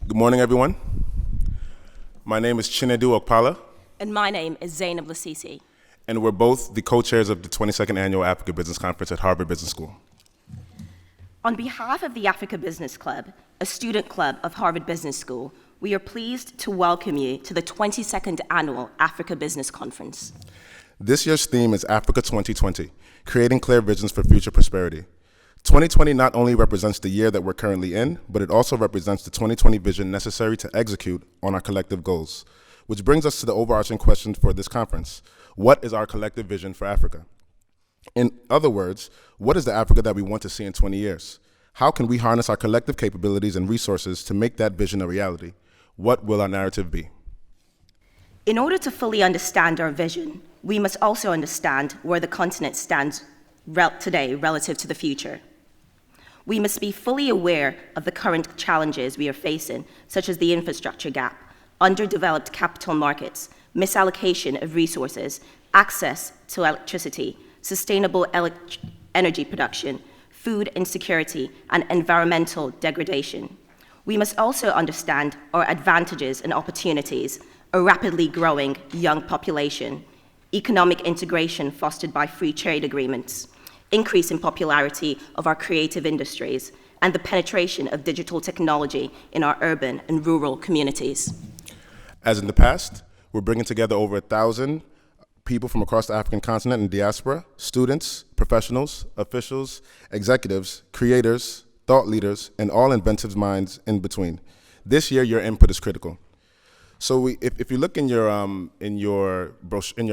Good morning, everyone. My name is Chinedu Okpala. And my name is Zainab Lasisi. And we're both the co-chairs of the 22nd Annual Africa Business Conference at Harvard Business School. On behalf of the Africa Business Club, a student club of Harvard Business School, we are pleased to welcome you to the 22nd Annual Africa Business Conference. This year's theme is Africa 2020, Creating Clear Visions for Future Prosperity. 2020 not only represents the year that we're currently in, but it also represents the 2020 vision necessary to execute on our collective goals. Which brings us to the overarching question for this conference. What is our collective vision for Africa? In other words, what is the Africa that we want to see in 20 years? How can we harness our collective capabilities and resources to make that vision a reality? What will our narrative be? In order to fully understand our vision, we must also understand where the continent stands today relative to the future. We must be fully aware of the current challenges we are facing, such as the infrastructure gap, underdeveloped capital markets, misallocation of resources, access to electricity, sustainable energy production, food insecurity, and environmental degradation. We must also understand our advantages and opportunities, a rapidly growing young population, economic integration fostered by free trade agreements, increase in popularity of our creative industries, and the penetration of digital technology in our urban and rural communities. As in the past, we're bringing together over 1,000 people from across the African continent and diaspora, students, professionals, officials, executives, creators, thought leaders, and all inventive minds in between. This year, your input is critical. So if you look in your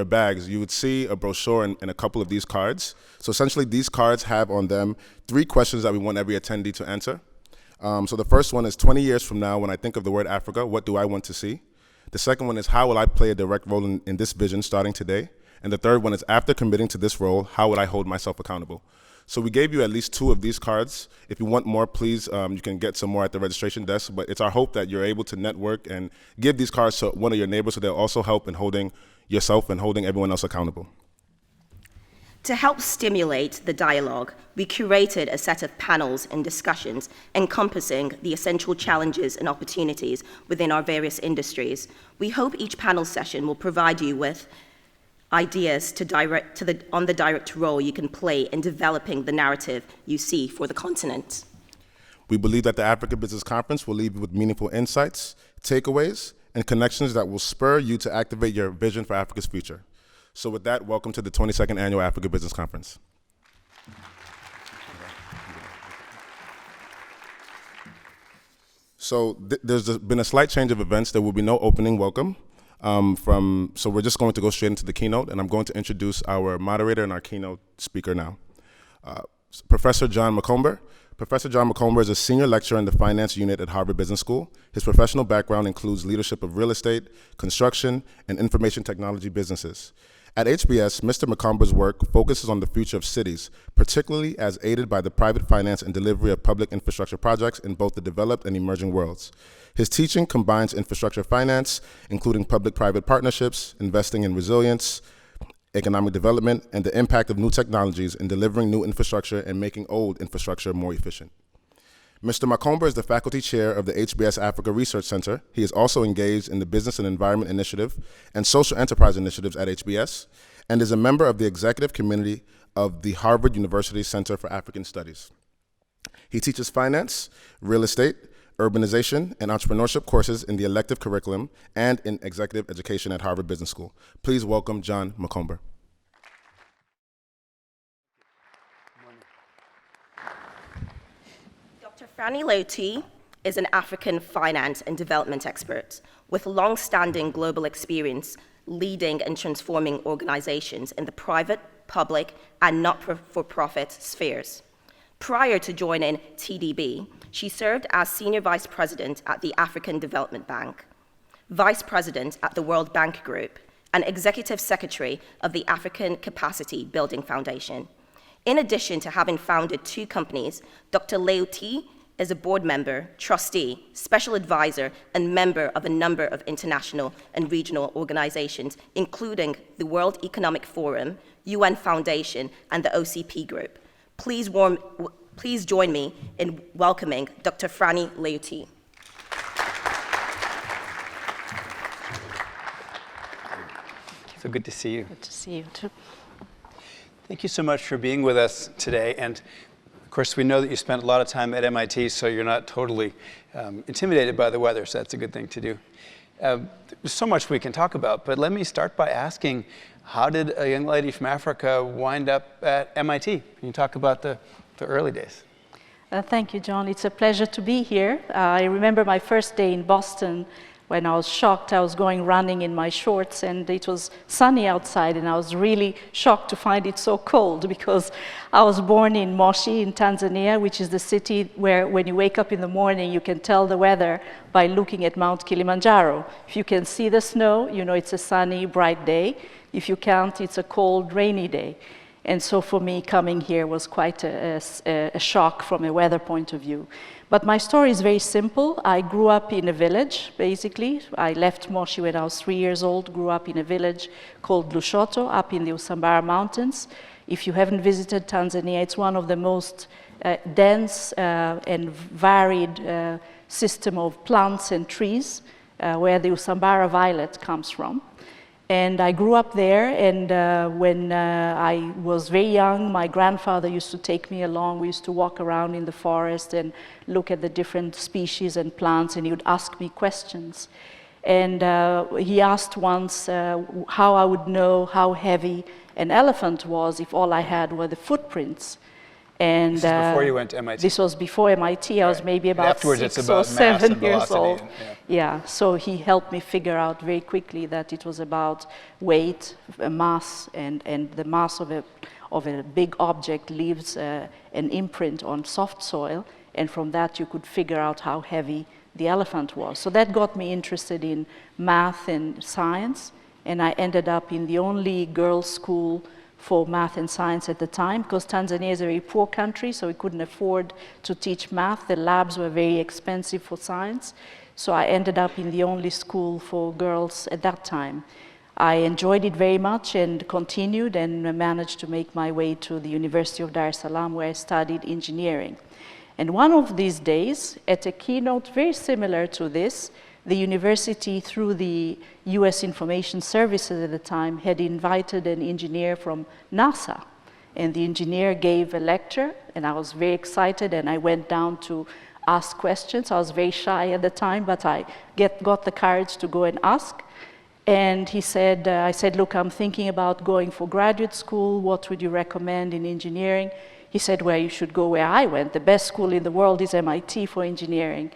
bags, you would see a brochure and a couple of these cards. So essentially, these cards have on them 3 questions that we want every attendee to answer. So the first one is 20 years from now, when I think of the word Africa, what do I want to see? The second one is, how will I play a direct role in this vision starting today? And the third one is, after committing to this role, how would I hold myself accountable? So we gave you at least 2 of these cards. If you want more, please, you can get some more at the registration desk, but it's our hope that you're able to network and give these cards to one of your neighbors so they'll also help in holding yourself and holding everyone else accountable. To help stimulate the dialogue, we curated a set of panels and discussions encompassing the essential challenges and opportunities within our various industries. We hope each panel session will provide you with ideas on the direct role you can play in developing the narrative you see for the continent. We believe that the Africa Business Conference will leave you with meaningful insights, takeaways, and connections that will spur you to activate your vision for Africa's future. So with that, welcome to the 22nd Annual Africa Business Conference. So there's been a slight change of events. There will be no opening welcome. So we're just going to go straight into the keynote, and I'm going to introduce our moderator and our keynote speaker now. Professor John McComber. Professor John McComber is a senior lecturer in the finance unit at Harvard Business School. His professional background includes leadership of real estate, construction, and information technology businesses. At HBS, Mr. McComber's work focuses on the future of cities, particularly as aided by the private finance and delivery of public infrastructure projects in both the developed and emerging worlds. His teaching combines infrastructure finance, including public-private partnerships, investing in resilience, economic development, and the impact of new technologies in delivering new infrastructure and making old infrastructure more efficient. Mr. McComber is the faculty chair of the HBS Africa Research Center. He is also engaged in the Business and Environment Initiative and Social Enterprise Initiatives at HBS, and is a member of the executive committee of the Harvard University Center for African Studies. He teaches finance, real estate, urbanization, and entrepreneurship courses in the elective curriculum and in executive education at Harvard Business School. Please welcome John McComber. Dr. Frannie Léautier is an African finance and development expert with long-standing global experience leading and transforming organizations in the private, public, and not-for-profit spheres. Prior to joining TDB, she served as Senior Vice President at the African Development Bank, Vice President at the World Bank Group, and Executive Secretary of the African Capacity Building Foundation. In addition to having founded 2 companies, Dr. Léautier is a board member, trustee, special advisor, and member of a number of international and regional organizations, including the World Economic Forum, UN Foundation, and the OCP Group. Please join me in welcoming Dr. Frannie Léautier. So good to see you. Good to see you too. Thank you so much for being with us today. And of course, we know that you spent a lot of time at MIT, so you're not totally intimidated by the weather, so that's a good thing to do. There's so much we can talk about, but let me start by asking, how did a young lady from Africa wind up at MIT? Can you talk about the early days? Thank you, John. It's a pleasure to be here. I remember my first day in Boston when I was shocked. I was going running in my shorts, and it was sunny outside, and I was really shocked to find it so cold, because I was born in Moshi in Tanzania, which is the city where when you wake up in the morning, you can tell the weather by looking at Mount Kilimanjaro. If you can see the snow, you know it's a sunny, bright day. If you can't, it's a cold, rainy day. And so for me, coming here was quite a shock from a weather point of view. But my story is very simple. I grew up in a village, basically. I left Moshi when I was 3 years old, grew up in a village called Lushoto, up in the Usambara Mountains. If you haven't visited Tanzania, it's one of the most dense and varied system of plants and trees, where the Usambara violet comes from. And I grew up there, and when I was very young, my grandfather used to take me along. We used to walk around in the forest and look at the different species and plants, and he would ask me questions. And he asked once how I would know how heavy an elephant was if all I had were the footprints. And this is before you went to MIT? This was before MIT. I was maybe about afterwards 6 it's about or 7 mass years old. and, Yeah, so he helped me figure out very quickly that it was about weight, mass, and the mass of a big object leaves an imprint on soft soil, and from that you could figure out how heavy the elephant was. So that got me interested in math and science, and I ended up in the only girls' school for math and science at the time, because Tanzania is a very poor country, so we couldn't afford to teach math. The labs were very expensive for science. So I ended up in the only school for girls at that time. I enjoyed it very much and continued and managed to make my way to the University of Dar es Salaam, where I studied engineering. And one of these days, at a keynote very similar to this, the university, through the US Information Services at the time, had invited an engineer from NASA. And the engineer gave a lecture, and I was very excited, and I went down to ask questions. I was very shy at the time, but I got the courage to go and ask. And he said, I said, look, I'm thinking about going for graduate school. What would you recommend in engineering? He said, well, you should go where I went. The best school in the world is MIT for engineering.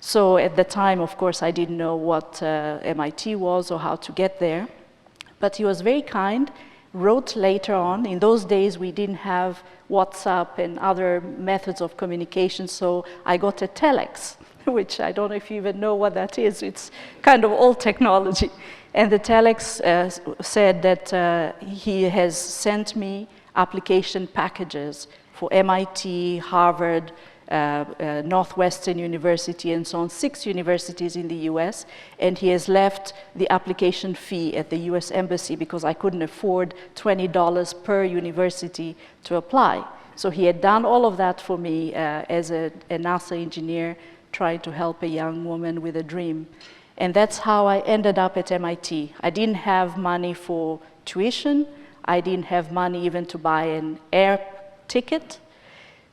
So at the time, of course, I didn't know what MIT was or how to get there. But he was very kind, wrote later on. In those days, we didn't have WhatsApp and other methods of communication, so I got a telex, which I don't know if you even know what that is. It's kind of old technology. And the telex said that he has sent me application packages for MIT, Harvard, Northwestern University, and so on, 6 universities in the US, and he has left the application fee at the US Embassy because I couldn't afford $20 per university to apply. So he had done all of that for me as a NASA engineer trying to help a young woman with a dream. And that's how I ended up at MIT. I didn't have money for tuition. I didn't have money even to buy an air ticket.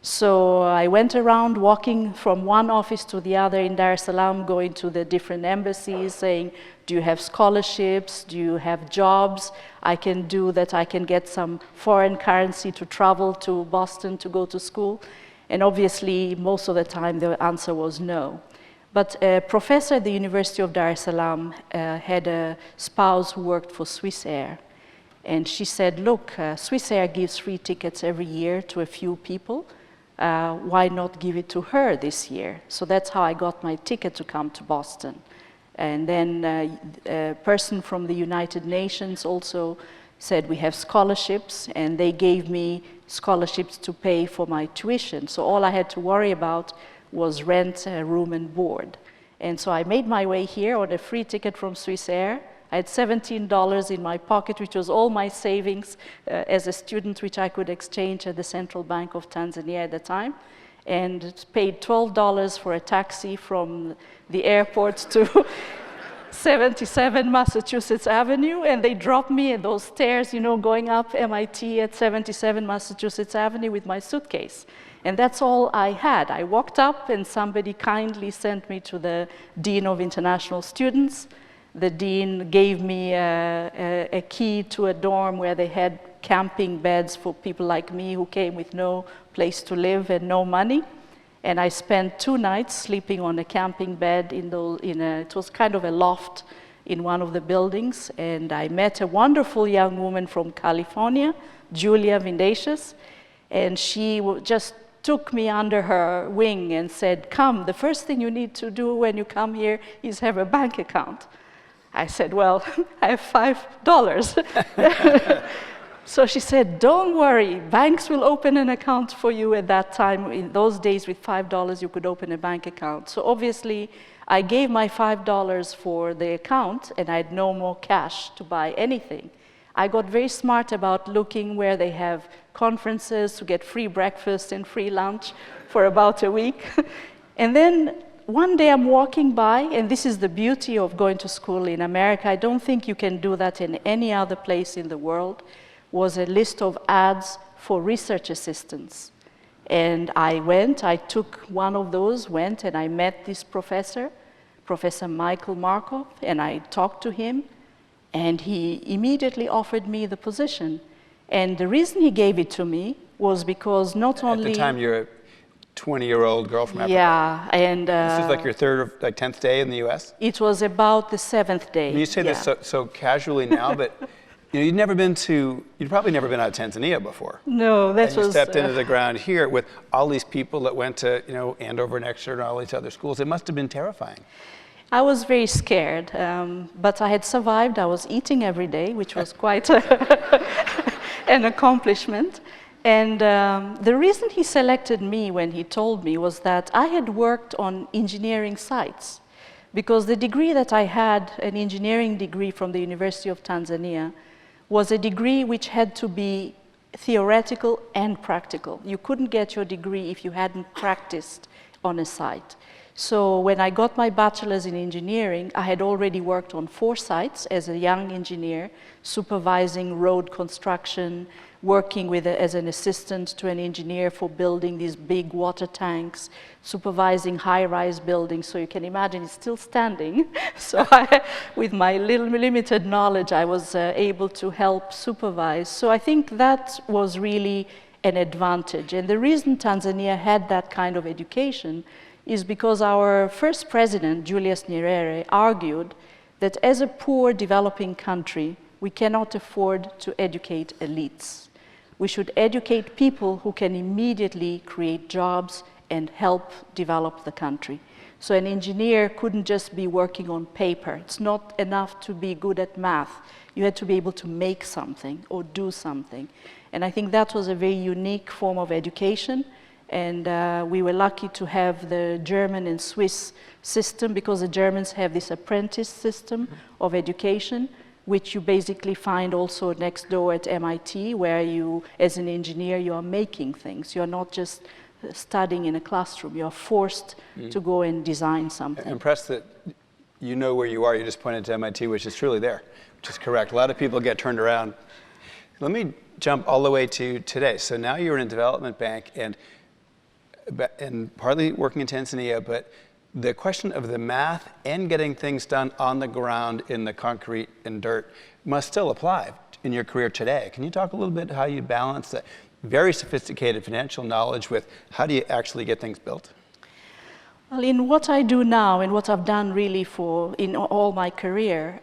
So I went around walking from one office to the other in Dar es Salaam, going to the different embassies, saying, do you have scholarships? Do you have jobs? I can do that. I can get some foreign currency to travel to Boston to go to school. And obviously, most of the time, the answer was no. But a professor at the University of Dar es Salaam had a spouse who worked for Swiss Air. And she said, look, Swiss Air gives free tickets every year to a few people. Why not give it to her this year? So that's how I got my ticket to come to Boston. And then a person from the United Nations also said we have scholarships, and they gave me scholarships to pay for my tuition. So all I had to worry about was rent, room, and board. And so I made my way here on a free ticket from Swiss Air. I had $17 in my pocket, which was all my savings as a student, which I could exchange at the Central Bank of Tanzania at the time, and paid $12 for a taxi from the airport 77 Massachusetts Avenue, and they dropped me at those stairs, you know, going up MIT at 77 Massachusetts Avenue with my suitcase. And that's all I had. I walked up, and somebody kindly sent me to the Dean of International Students. The dean gave me a key to a dorm where they had camping beds for people like me who came with no place to live and no money. And I spent 2 nights sleeping on a camping bed it was kind of a loft in one of the buildings. And I met a wonderful young woman from California, Julia Vindacious, and she just took me under her wing and said, "Come, the first thing you need to do when you come here is have a bank account." I said, "Well, I have $5. So she said, "Don't worry, banks will open an account for you." At that time, in those days, with $5, you could open a bank account. So obviously, I gave my $5 for the account, and I had no more cash to buy anything. I got very smart about looking where they have conferences to get free breakfast and free lunch for about a week. And then one day I'm walking by, and this is the beauty of going to school in America. I don't think you can do that in any other place in the world. Was a list of ads for research assistants. And I took one of those, and I met this professor, Professor Michael Markov, and I talked to him, and he immediately offered me the position. And the reason he gave it to me was because not only... At the time, you're a 20-year-old girl from Africa. Yeah, and... this is like your 3rd or 10th day in the U.S.? It was about the 7th day. You say this so casually now, but... You know, you'd probably never been out of Tanzania before. No, that was... And you stepped into the ground here with all these people that went to, you know, Andover and Exeter and all these other schools. It must have been terrifying. I was very scared, but I had survived. I was eating every day, which was quite an accomplishment. And the reason he selected me when he told me was that I had worked on engineering sites. Because the degree that I had, an engineering degree from the University of Tanzania, was a degree which had to be theoretical and practical. You couldn't get your degree if you hadn't practiced on a site. So when I got my bachelor's in engineering, I had already worked on 4 sites as a young engineer, supervising road construction, working as an assistant to an engineer for building these big water tanks, supervising high-rise buildings. So you can imagine it's still standing. So with my limited knowledge, I was able to help supervise. So I think that was really an advantage. And the reason Tanzania had that kind of education is because our first president, Julius Nyerere, argued that as a poor developing country, we cannot afford to educate elites. We should educate people who can immediately create jobs and help develop the country. So an engineer couldn't just be working on paper. It's not enough to be good at math. You had to be able to make something or do something. And I think that was a very unique form of education. And we were lucky to have the German and Swiss system, because the Germans have this apprentice system of education, which you basically find also next door at MIT, where you, as an engineer, you are making things. You're not just studying in a classroom. You're forced to go and design something. I'm impressed that you know where you are. You just pointed to MIT, which is truly there, which is correct. A lot of people get turned around. Let me jump all the way to today. So now you're in a development bank and partly working in Tanzania, but the question of the math and getting things done on the ground in the concrete and dirt must still apply in your career today. Can you talk a little bit how you balance that very sophisticated financial knowledge with how do you actually get things built? Well, in what I do now and what I've done really in all my career,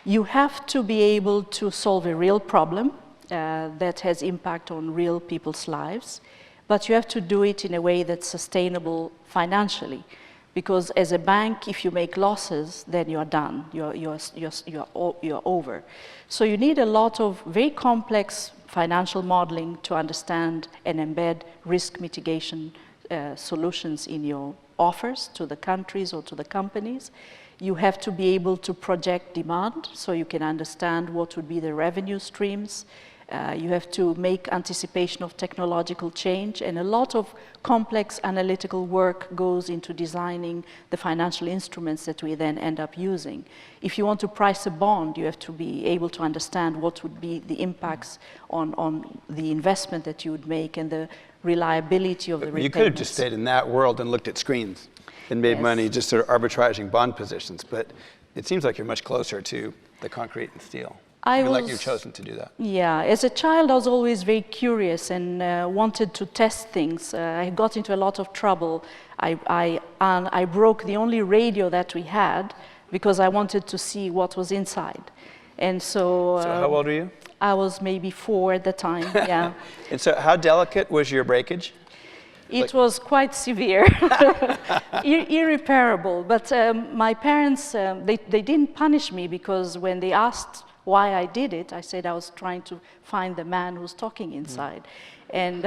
you have to be able to solve a real problem that has impact on real people's lives. But you have to do it in a way that's sustainable financially. Because as a bank, if you make losses, then you're done. You're over. So you need a lot of very complex financial modeling to understand and embed risk mitigation solutions in your offers to the countries or to the companies. You have to be able to project demand so you can understand what would be the revenue streams. You have to make anticipation of technological change, and a lot of complex analytical work goes into designing the financial instruments that we then end up using. If you want to price a bond, you have to be able to understand what would be the impacts on the investment that you would make and the reliability of the repayments. You could have just stayed in that world and looked at screens and made money just sort of arbitraging bond positions, but it seems like you're much closer to the concrete and steel. Like you've chosen to do that. Yeah, as a child I was always very curious and wanted to test things. I got into a lot of trouble. I broke the only radio that we had because I wanted to see what was inside. And so... So how old were you? I was maybe 4 at the time, yeah. And so how delicate was your breakage? It was quite severe, irreparable. But my parents, they didn't punish me because when they asked why I did it, I said I was trying to find the man who's talking inside. And,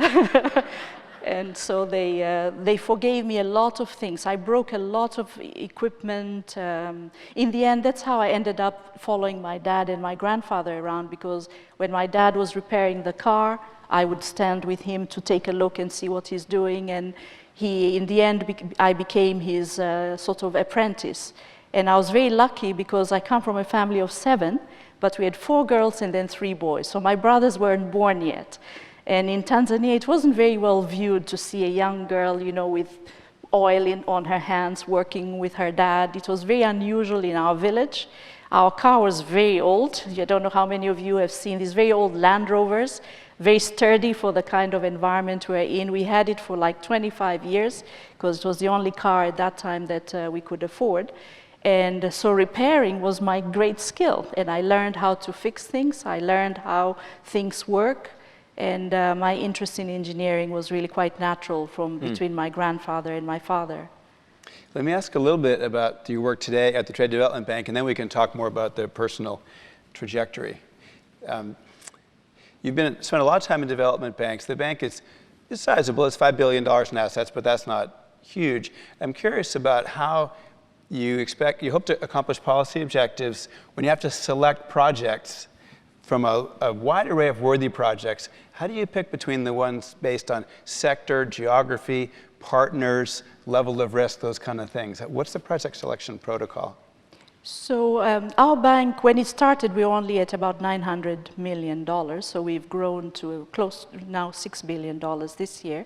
and so they forgave me a lot of things. I broke a lot of equipment. In the end, that's how I ended up following my dad and my grandfather around, because when my dad was repairing the car, I would stand with him to take a look and see what he's doing. And in the end, I became his sort of apprentice. And I was very lucky because I come from a family of 7, but we had 4 girls and then 3 boys. So my brothers weren't born yet. And in Tanzania, it wasn't very well viewed to see a young girl, you know, with oil on her hands, working with her dad. It was very unusual in our village. Our car was very old. I don't know how many of you have seen these very old Land Rovers, very sturdy for the kind of environment we're in. We had it for like 25 years because it was the only car at that time that we could afford. And so repairing was my great skill. And I learned how to fix things. I learned how things work. And my interest in engineering was really quite natural from between my grandfather and my father. Let me ask a little bit about your work today at the Trade Development Bank, and then we can talk more about the personal trajectory. You've spent a lot of time in development banks. The bank is sizable. It's $5 billion in assets, but that's not huge. I'm curious about how you hope to accomplish policy objectives when you have to select projects from a wide array of worthy projects. How do you pick between the ones based on sector, geography, partners, level of risk, those kind of things? What's the project selection protocol? So our bank, when it started, we were only at about $900 million. So we've grown to close now $6 billion this year.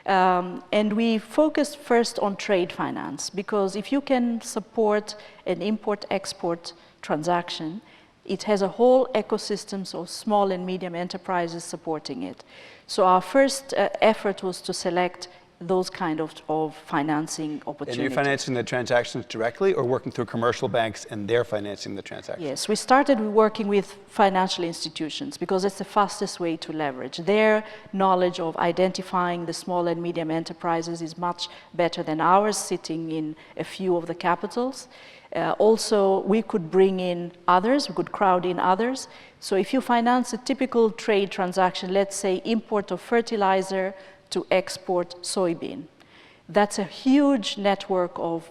And we focused first on trade finance, because if you can support an import-export transaction, it has a whole ecosystem of small and medium enterprises supporting it. So our first effort was to select those kind of financing opportunities. And you're financing the transactions directly or working through commercial banks and they're financing the transactions? Yes, we started working with financial institutions because it's the fastest way to leverage. Their knowledge of identifying the small and medium enterprises is much better than ours, sitting in a few of the capitals. Also, we could bring in others, we could crowd in others. So if you finance a typical trade transaction, let's say import of fertilizer to export soybean, that's a huge network of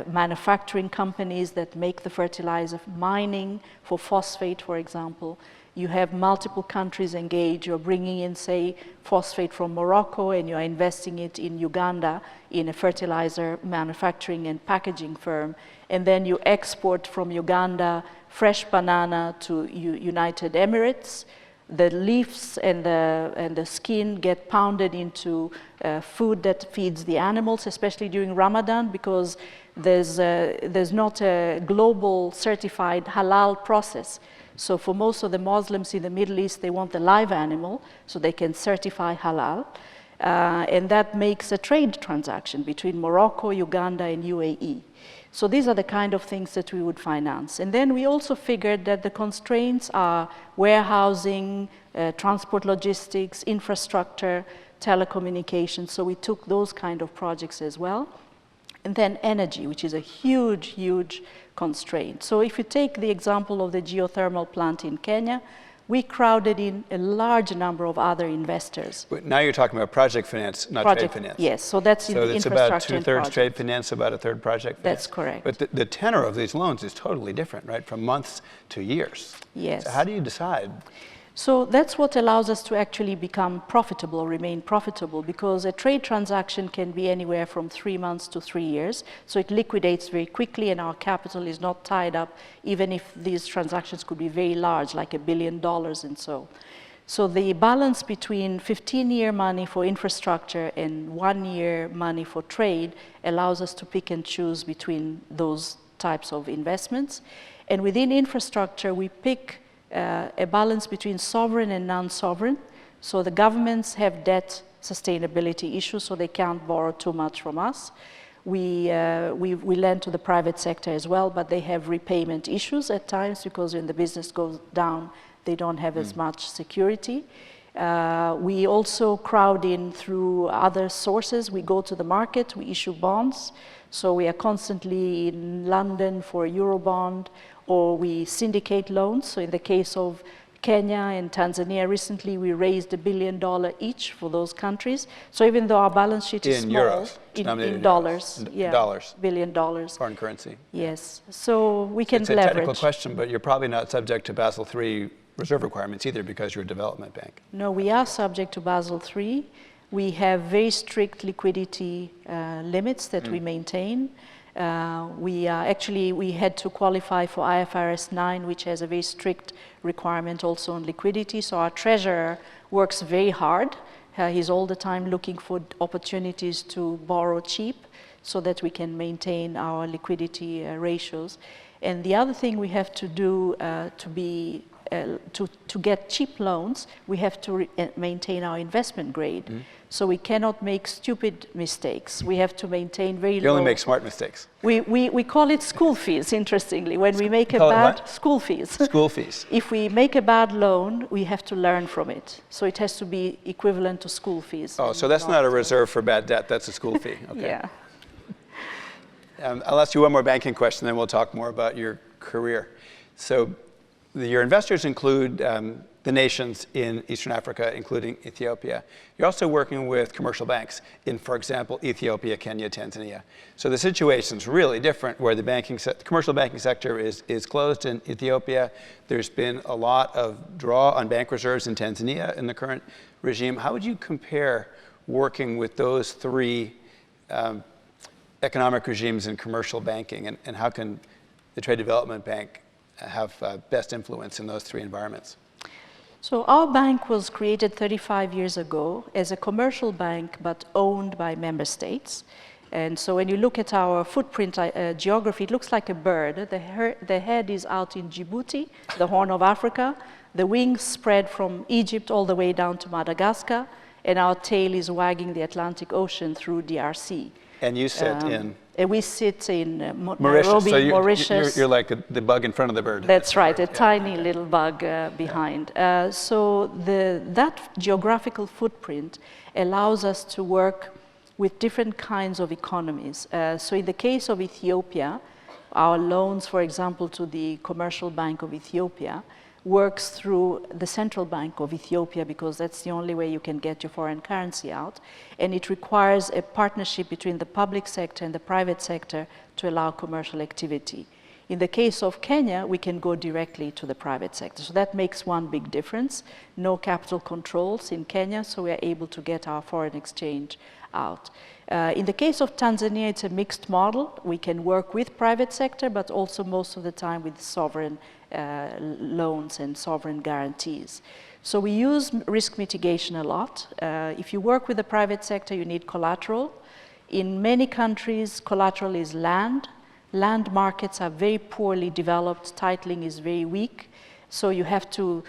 manufacturing companies that make the fertilizer, mining for phosphate, for example. You have multiple countries engaged. You're bringing in, say, phosphate from Morocco, and you're investing it in Uganda in a fertilizer manufacturing and packaging firm. And then you export from Uganda fresh banana to United Emirates. The leaves and the skin get pounded into food that feeds the animals, especially during Ramadan, because there's not a global certified halal process. So for most of the Muslims in the Middle East, they want the live animal so they can certify halal. And that makes a trade transaction between Morocco, Uganda, and UAE. So these are the kind of things that we would finance. And then we also figured that the constraints are warehousing, transport logistics, infrastructure, telecommunications. So we took those kind of projects as well. And then energy, which is a huge, huge constraint. So if you take the example of the geothermal plant in Kenya, we crowded in a large number of other investors. But now you're talking about project finance, not trade finance. Yes, so that's in the infrastructure. So it's about 2/3 trade finance, about 1/3 project finance. That's correct. But the tenor of these loans is totally different, right? From months to years. Yes. So how do you decide? So that's what allows us to actually become profitable or remain profitable, because a trade transaction can be anywhere from 3 months to 3 years. So it liquidates very quickly and our capital is not tied up, even if these transactions could be very large, like $1 billion and so. So the balance between 15-year money for infrastructure and 1-year money for trade allows us to pick and choose between those types of investments. And within infrastructure, we pick a balance between sovereign and non-sovereign. So the governments have debt sustainability issues, so they can't borrow too much from us. We lend to the private sector as well, but they have repayment issues at times because when the business goes down, they don't have as much security. We also crowd in through other sources. We go to the market, we issue bonds. So we are constantly in London for a Eurobond, or we syndicate loans. So in the case of Kenya and Tanzania, recently we raised $1 billion each for those countries. So even though our balance sheet is small, euros, in dollars, dollars, $1 billion. Foreign currency. Yes, so we can leverage. It's a technical question, but you're probably not subject to Basel III reserve requirements either because you're a development bank. No, we are subject to Basel III. We have very strict liquidity limits that we maintain. We had to qualify for IFRS 9, which has a very strict requirement also on liquidity. So our treasurer works very hard. He's all the time looking for opportunities to borrow cheap so that we can maintain our liquidity ratios. And the other thing we have to do to get cheap loans, we have to maintain our investment grade. So we cannot make stupid mistakes. We have to maintain very low. You only make smart mistakes. We call it school fees, interestingly. When we make a bad school fees. School fees. If we make a bad loan, we have to learn from it. So it has to be equivalent to school fees. Oh, so that's not a reserve for bad debt, that's a school fee. Okay. Yeah. I'll ask you one more banking question, then we'll talk more about your career. So your investors include the nations in Eastern Africa, including Ethiopia. You're also working with commercial banks in, for example, Ethiopia, Kenya, Tanzania. So the situation's really different where the commercial banking sector is closed in Ethiopia. There's been a lot of draw on bank reserves in Tanzania in the current regime. How would you compare working with those three economic regimes in commercial banking, and how can the Trade Development Bank have best influence in those three environments? So our bank was created 35 years ago as a commercial bank, but owned by member states. And so when you look at our footprint geography, it looks like a bird. The head is out in Djibouti, the Horn of Africa. The wings spread from Egypt all the way down to Madagascar. And our tail is wagging the Atlantic Ocean through DRC. And you sit in? We sit in Mauritius. Nairobi, So Mauritius. You're like the bug in front of the bird. That's right, a tiny little bug behind. So that geographical footprint allows us to work with different kinds of economies. So in the case of Ethiopia, our loans, for example, to the Commercial Bank of Ethiopia, works through the Central Bank of Ethiopia because that's the only way you can get your foreign currency out. And it requires a partnership between the public sector and the private sector to allow commercial activity. In the case of Kenya, we can go directly to the private sector. So that makes one big difference. No capital controls in Kenya, so we are able to get our foreign exchange out. In the case of Tanzania, it's a mixed model. We can work with private sector, but also most of the time with sovereign loans and sovereign guarantees. So we use risk mitigation a lot. If you work with the private sector, you need collateral. In many countries, collateral is land. Land markets are very poorly developed. Titling is very weak. So you have to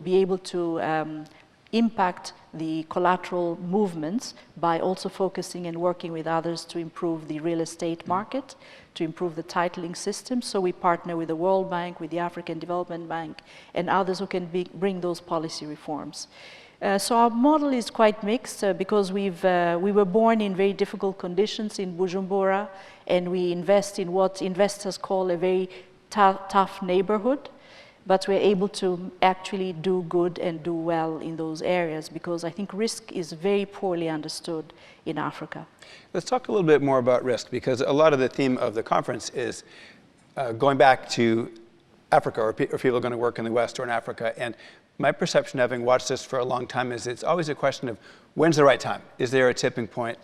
be able to impact the collateral movements by also focusing and working with others to improve the real estate market, to improve the titling system. So we partner with the World Bank, with the African Development Bank, and others who can bring those policy reforms. So our model is quite mixed because we were born in very difficult conditions in Bujumbura, and we invest in what investors call a very tough neighborhood. But we're able to actually do good and do well in those areas because I think risk is very poorly understood in Africa. Let's talk a little bit more about risk because a lot of the theme of the conference is going back to Africa or people are going to work in the West or in Africa. And my perception, having watched this for a long time, is it's always a question of when's the right time? Is there a tipping point?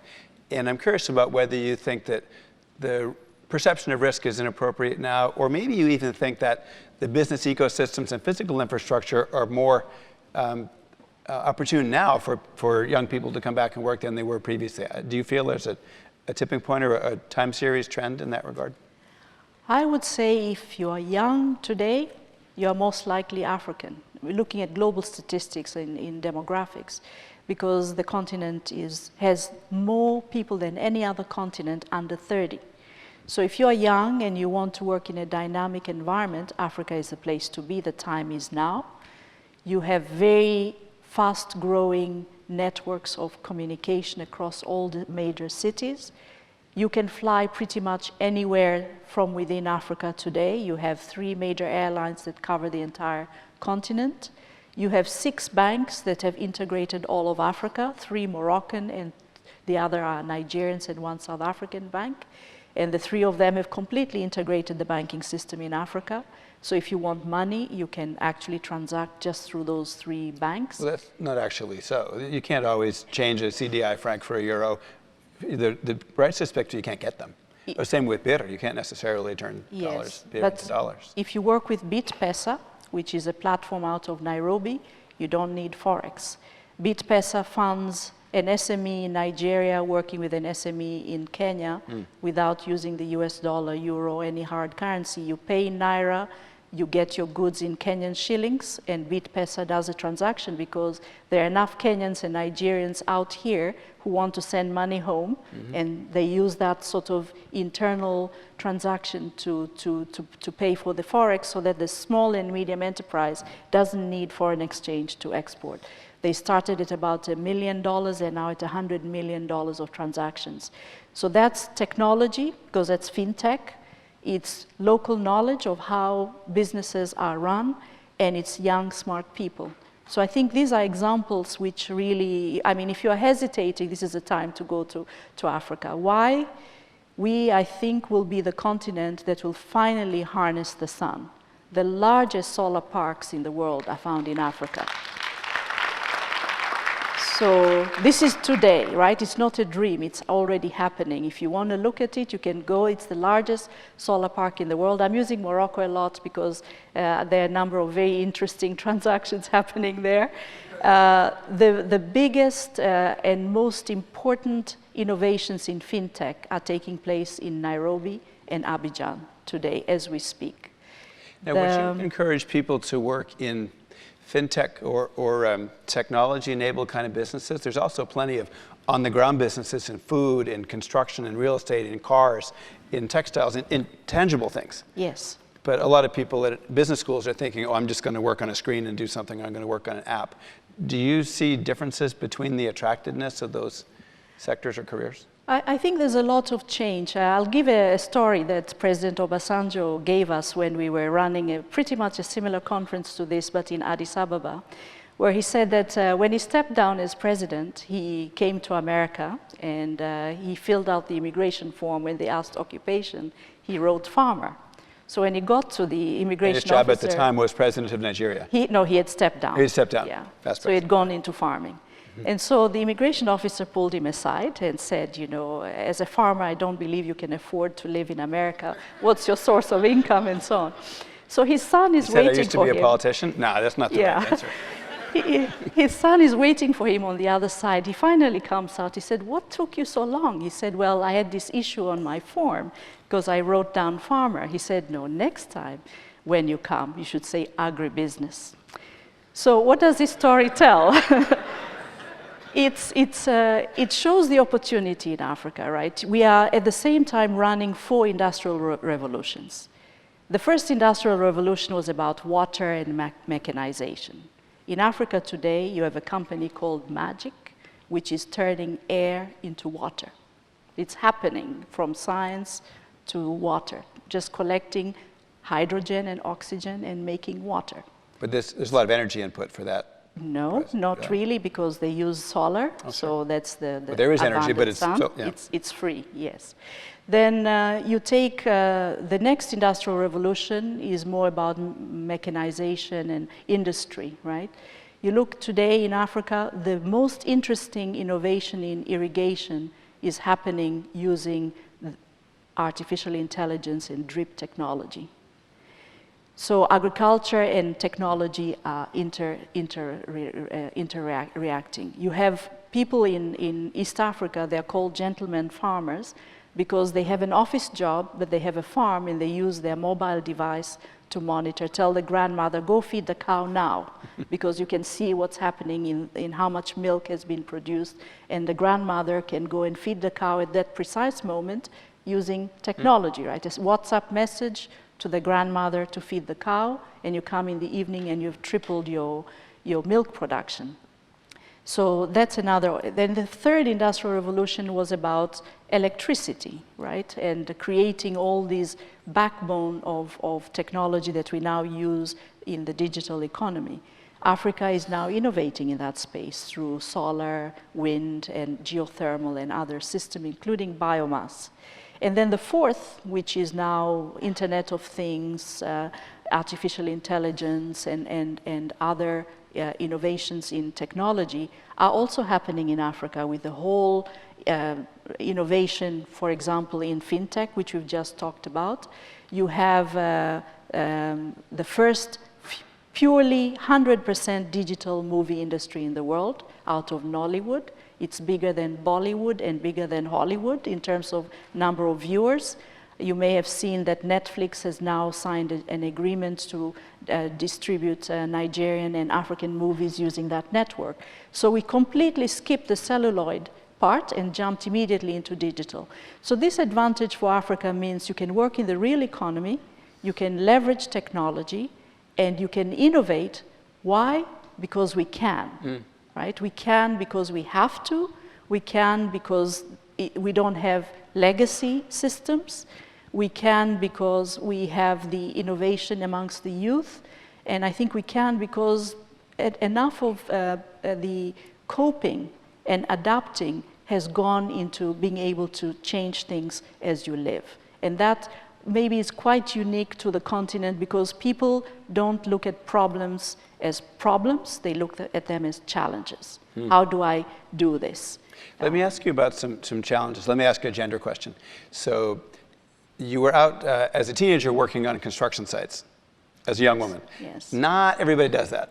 And I'm curious about whether you think that the perception of risk is inappropriate now, or maybe you even think that the business ecosystems and physical infrastructure are more opportune now for young people to come back and work than they were previously. Do you feel there's a tipping point or a time series trend in that regard? I would say if you are young today, you are most likely African. We're looking at global statistics in demographics, because the continent has more people than any other continent under 30. So if you are young and you want to work in a dynamic environment, Africa is the place to be. The time is now. You have very fast-growing networks of communication across all the major cities. You can fly pretty much anywhere from within Africa today. You have 3 major airlines that cover the entire continent. You have 6 banks that have integrated all of Africa, 3 Moroccan and the other are Nigerians and 1 South African bank. And the 3 of them have completely integrated the banking system in Africa. So if you want money, you can actually transact just through those 3 banks. Well, that's not actually so. You can't always change a CDI franc for a euro. The right suspect, you can't get them. Or same with birr, you can't necessarily turn dollars, birr into dollars. If you work with BitPesa, which is a platform out of Nairobi, you don't need Forex. BitPesa funds an SME in Nigeria working with an SME in Kenya without using the US dollar, euro, any hard currency. You pay in Naira, you get your goods in Kenyan shillings, and BitPesa does a transaction because there are enough Kenyans and Nigerians out here who want to send money home, and they use that sort of internal transaction to pay for the Forex so that the small and medium enterprise doesn't need foreign exchange to export. They started at about $1 million and now at $100 million of transactions. So that's technology, because that's fintech. It's local knowledge of how businesses are run, and it's young, smart people. So I think these are examples which really, I mean, if you're hesitating, this is the time to go to Africa. Why? We, I think, will be the continent that will finally harness the sun. The largest solar parks in the world are found in Africa. So this is today, right? It's not a dream, it's already happening. If you want to look at it, you can go. It's the largest solar park in the world. I'm using Morocco a lot because there are a number of very interesting transactions happening there. The biggest and most important innovations in fintech are taking place in Nairobi and Abidjan today as we speak. Now, would you encourage people to work in fintech or technology-enabled kind of businesses? There's also plenty of on-the-ground businesses in food, in construction, in real estate, in cars, in textiles, in tangible things. Yes. But a lot of people at business schools are thinking, oh, I'm just going to work on a screen and do something, I'm going to work on an app. Do you see differences between the attractiveness of those sectors or careers? I think there's a lot of change. I'll give a story that President Obasanjo gave us when we were running pretty much a similar conference to this, but in Addis Ababa, where he said that when he stepped down as president, he came to America and he filled out the immigration form. When they asked occupation, he wrote farmer. So when he got to the immigration officer... His job at the time was president of Nigeria. No, he had stepped down. He had stepped down. Yeah. Fast so he had gone into farming. And so the immigration officer pulled him aside and said, you know, as a farmer, I don't believe you can afford to live in America. What's your source of income and so on? So his son is waiting for him. I used to be a politician? No, that's not the right answer. His son is waiting for him on the other side. He finally comes out. He said, what took you so long? He said, well, I had this issue on my form because I wrote down farmer. He said, no, next time when you come, you should say agribusiness. So what does this story tell? It shows the opportunity in Africa, right? We are at the same time running 4 industrial revolutions. The first industrial revolution was about water and mechanization. In Africa today, you have a company called Magic, which is turning air into water. It's happening from science to water, just collecting hydrogen and oxygen and making water. But there's a lot of energy input for that No, not really, because they use solar, so that's the but there is energy, but it's, sun. So, yeah. It's free, yes. Then you take the next industrial revolution is more about mechanization and industry, right? You look today in Africa, the most interesting innovation in irrigation is happening using artificial intelligence and drip technology. So agriculture and technology are interreacting. You have people in East Africa, they're called gentlemen farmers because they have an office job, but they have a farm and they use their mobile device to monitor. Tell the grandmother, go feed the cow now, because you can see what's happening in how much milk has been produced, and the grandmother can go and feed the cow at that precise moment using technology, right? A WhatsApp message to the grandmother to feed the cow, and you come in the evening and you've tripled your milk production. So that's another. Then the third industrial revolution was about electricity, right? And creating all these backbone of technology that we now use in the digital economy. Africa is now innovating in that space through solar, wind, and geothermal and other systems, including biomass. And then the fourth, which is now Internet of Things, artificial intelligence, and other innovations in technology are also happening in Africa with the whole innovation, for example, in fintech, which we've just talked about. You have the first purely 100% digital movie industry in the world out of Nollywood. It's bigger than Bollywood and bigger than Hollywood in terms of number of viewers. You may have seen that Netflix has now signed an agreement to distribute Nigerian and African movies using that network. So we completely skipped the celluloid part and jumped immediately into digital. So this advantage for Africa means you can work in the real economy, you can leverage technology, and you can innovate. Why? Because we can, right? We can because we have to. We can because we don't have legacy systems. We can because we have the innovation amongst the youth. And I think we can because enough of the coping and adapting has gone into being able to change things as you live. And that maybe is quite unique to the continent because people don't look at problems as problems, they look at them as challenges. How do I do this? Let me ask you about some challenges. Let me ask you a gender question. So you were out as a teenager working on construction sites as a young woman. Yes. Not everybody does that.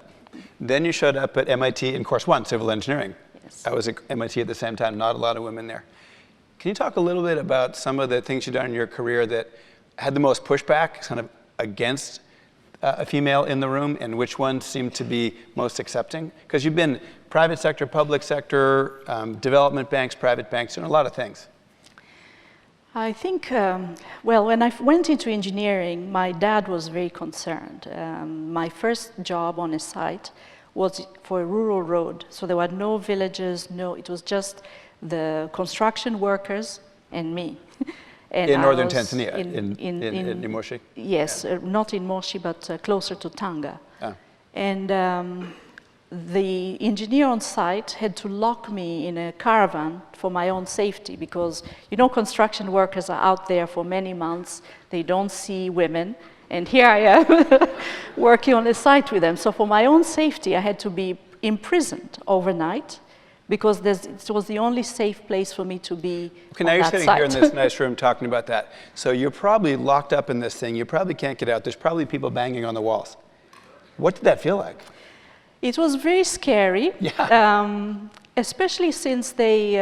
Then you showed up at MIT in course one, civil engineering. Yes. I was at MIT at the same time, not a lot of women there. Can you talk a little bit about some of the things you've done in your career that had the most pushback kind of against a female in the room, and which ones seem to be most accepting? Because you've been private sector, public sector, development banks, private banks, doing a lot of things. I think, well, when I went into engineering, my dad was very concerned. My first job on a site was for a rural road. So there were no villages, it was just the construction workers and me. And in northern Tanzania, in Moshi? Yes, yeah. Not in Moshi, but closer to Tanga. Ah. And the engineer on site had to lock me in a caravan for my own safety because, you know, construction workers are out there for many months. They don't see women. And here I am working on a site with them. So for my own safety, I had to be imprisoned overnight because it was the only safe place for me to be. Okay, now you're sitting here in this nice room talking about that. So you're probably locked up in this thing. You probably can't get out. There's probably people banging on the walls. What did that feel like? It was very scary, yeah. Especially since they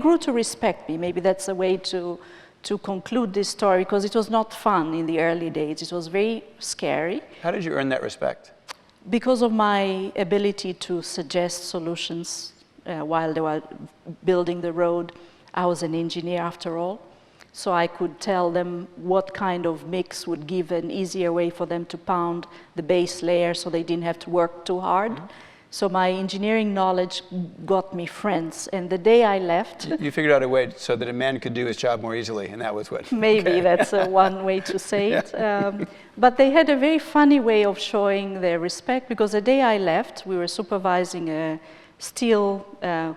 grew to respect me. Maybe that's a way to conclude this story, because it was not fun in the early days. It was very scary. How did you earn that respect? Because of my ability to suggest solutions while they were building the road. I was an engineer after all. So I could tell them what kind of mix would give an easier way for them to pound the base layer so they didn't have to work too hard. So my engineering knowledge got me friends. And the day I left... You figured out a way so that a man could do his job more easily, and that was what... Maybe that's one way to say it. But they had a very funny way of showing their respect, because the day I left, we were supervising a steel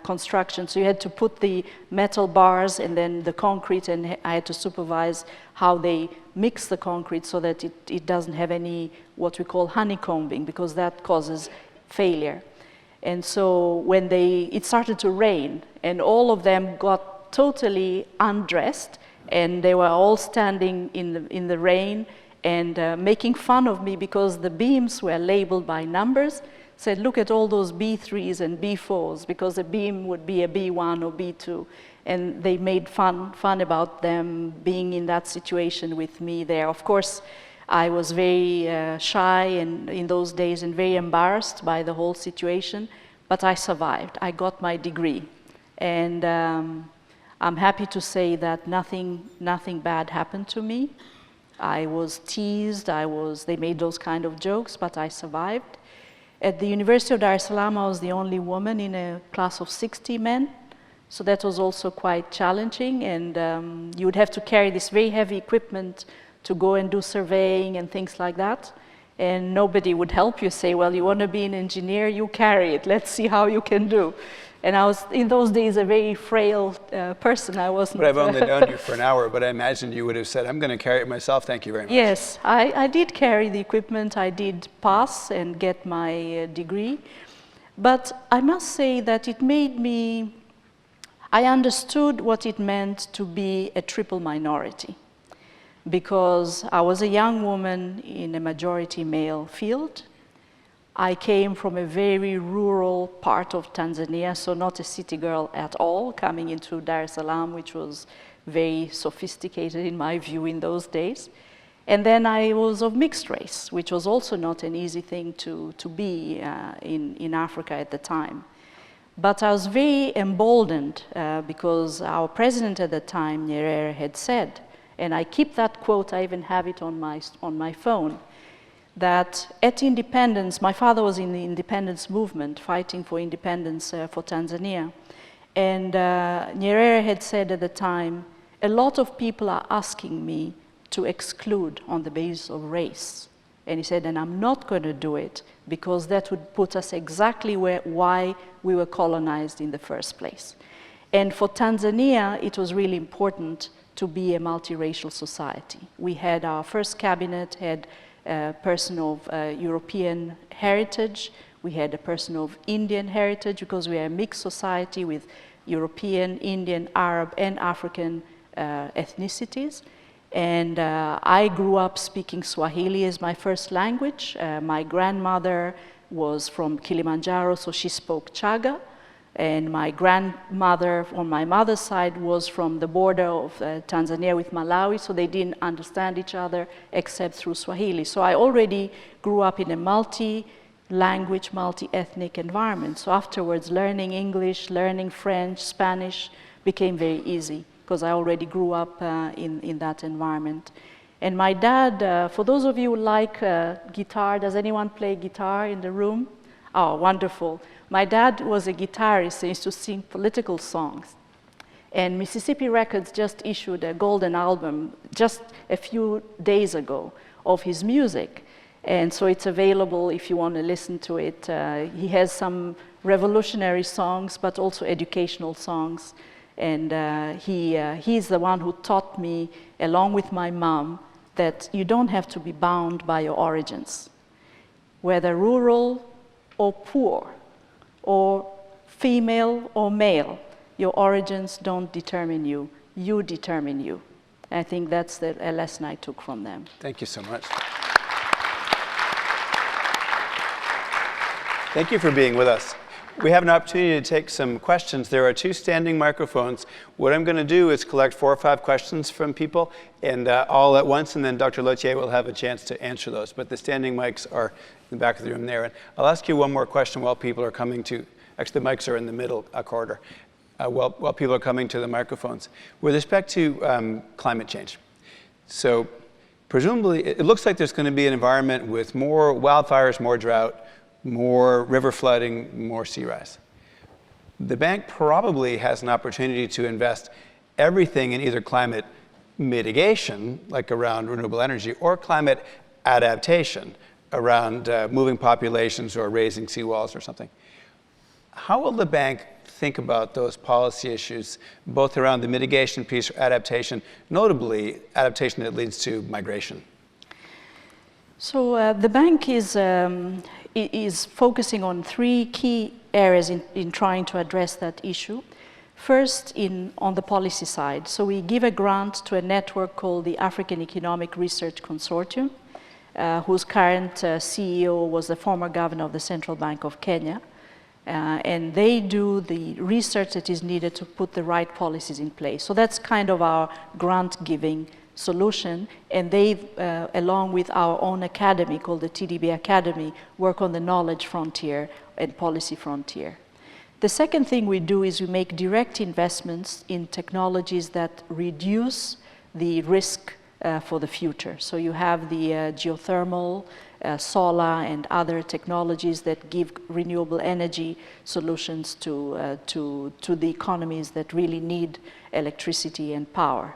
construction. So you had to put the metal bars and then the concrete, and I had to supervise how they mix the concrete so that it doesn't have any, what we call honeycombing, because that causes failure. And so when it started to rain, and all of them got totally undressed, and they were all standing in the rain and making fun of me because the beams were labeled by numbers, said, look at all those B3s and B4s, because a beam would be a B1 or B2. And they made fun about them being in that situation with me there. Of course, I was very shy in those days and very embarrassed by the whole situation, but I survived. I got my degree. And I'm happy to say that nothing bad happened to me. I was teased, they made those kind of jokes, but I survived. At the University of Dar es Salaam, I was the only woman in a class of 60 men. So that was also quite challenging, and you would have to carry this very heavy equipment to go and do surveying and things like that. And nobody would help you, say, well, you want to be an engineer, you carry it, let's see how you can do. And I was, in those days, a very frail person. I wasn't... But I've only known you for an hour, but I imagined you would have said, I'm going to carry it myself, thank you very much. Yes, I did carry the equipment, I did pass and get my degree. But I must say that it made me... I understood what it meant to be a triple minority, because I was a young woman in a majority male field. I came from a very rural part of Tanzania, so not a city girl at all, coming into Dar es Salaam, which was very sophisticated in my view in those days. And then I was of mixed race, which was also not an easy thing to be in Africa at the time. But I was very emboldened because our president at the time, Nyerere, had said, and I keep that quote, I even have it on my phone, that at independence, my father was in the independence movement, fighting for independence for Tanzania. And Nyerere had said at the time, a lot of people are asking me to exclude on the basis of race. And he said, and I'm not going to do it, because that would put us exactly why we were colonized in the first place. And for Tanzania, it was really important to be a multiracial society. We had our first cabinet, had a person of European heritage, we had a person of Indian heritage, because we are a mixed society with European, Indian, Arab, and African ethnicities. And I grew up speaking Swahili as my first language. My grandmother was from Kilimanjaro, so she spoke Chaga. And my grandmother on my mother's side was from the border of Tanzania with Malawi, so they didn't understand each other except through Swahili. So I already grew up in a multi-language, multi-ethnic environment. So afterwards, learning English, learning French, Spanish became very easy, because I already grew up in that environment. And my dad, for those of you who like guitar, does anyone play guitar in the room? Oh, wonderful. My dad was a guitarist, he used to sing political songs. And Mississippi Records just issued a golden album just a few days ago of his music. And so it's available if you want to listen to it. He has some revolutionary songs, but also educational songs. And he's the one who taught me, along with my mom, that you don't have to be bound by your origins. Whether rural or poor, or female or male, your origins don't determine you, you determine you. I think that's a lesson I took from them. Thank you so much. Thank you for being with us. We have an opportunity to take some questions. There are 2 standing microphones. What I'm going to do is collect 4 or 5 questions from people, and all at once, and then Dr. Léautier will have a chance to answer those. But the standing mics are in the back of the room there. And I'll ask you one more question while people are coming to, actually the mics are in the middle corridor, while people are coming to the microphones. With respect to climate change, so presumably it looks like there's going to be an environment with more wildfires, more drought, more river flooding, more sea rise. The bank probably has an opportunity to invest everything in either climate mitigation, like around renewable energy, or climate adaptation, around moving populations or raising seawalls or something. How will the bank think about those policy issues, both around the mitigation piece or adaptation, notably adaptation that leads to migration? So the bank is focusing on three key areas in trying to address that issue. First, on the policy side. So we give a grant to a network called the African Economic Research Consortium, whose current CEO was the former governor of the Central Bank of Kenya. And they do the research that is needed to put the right policies in place. So that's kind of our grant-giving solution. And they, along with our own academy called the TDB Academy, work on the knowledge frontier and policy frontier. The second thing we do is we make direct investments in technologies that reduce the risk for the future. So you have the geothermal, solar, and other technologies that give renewable energy solutions to the economies that really need electricity and power.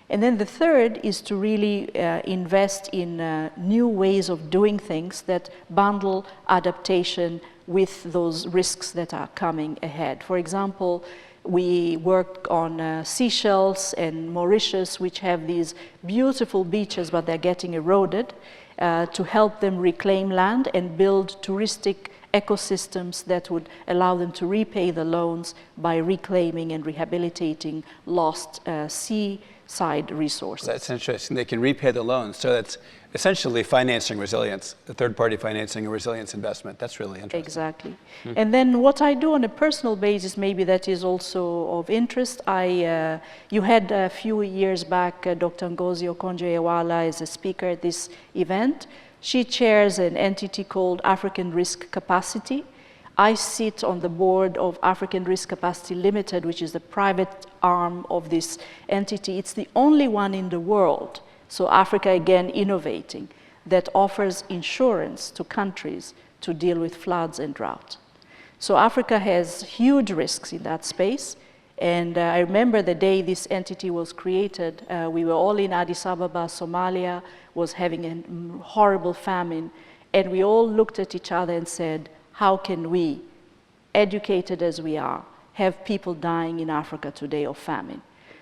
And then the third is to really invest in new ways of doing things that bundle adaptation with those risks that are coming ahead. For example, we work on Seychelles and Mauritius, which have these beautiful beaches, but they're getting eroded, to help them reclaim land and build touristic ecosystems that would allow them to repay the loans by reclaiming and rehabilitating lost seaside resources. That's interesting. They can repay the loans. So that's essentially financing resilience, a third-party financing a resilience investment. That's really interesting. Exactly. And then what I do on a personal basis, maybe that is also of interest. You had a few years back Dr. Ngozi Okonjo-Iweala as a speaker at this event. She chairs an entity called African Risk Capacity. I sit on the board of African Risk Capacity Limited, which is the private arm of this entity. It's the only one in the world, so Africa again innovating, that offers insurance to countries to deal with floods and drought. So Africa has huge risks in that space. And I remember the day this entity was created, we were all in Addis Ababa. Somalia was having a horrible famine. And we all looked at each other and said, how can we, educated as we are, have people dying in Africa today of famine?